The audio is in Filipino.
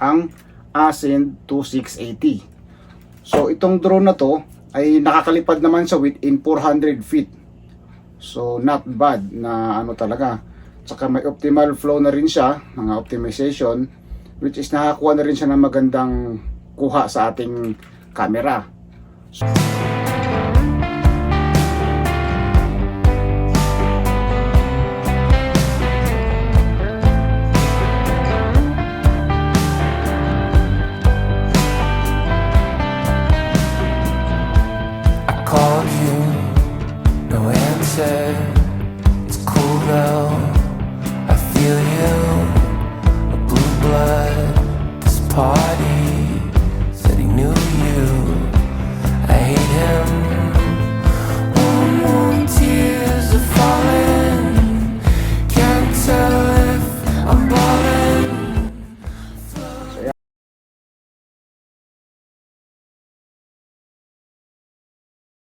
ang Ascend 2680. So itong drone na to ay nakakalipad naman siya within 400 feet. So not bad na ano talaga. Tsaka may optimal flow na rin siya, mga optimization, which is nakakuha na rin siya ng magandang kuha sa ating camera. So,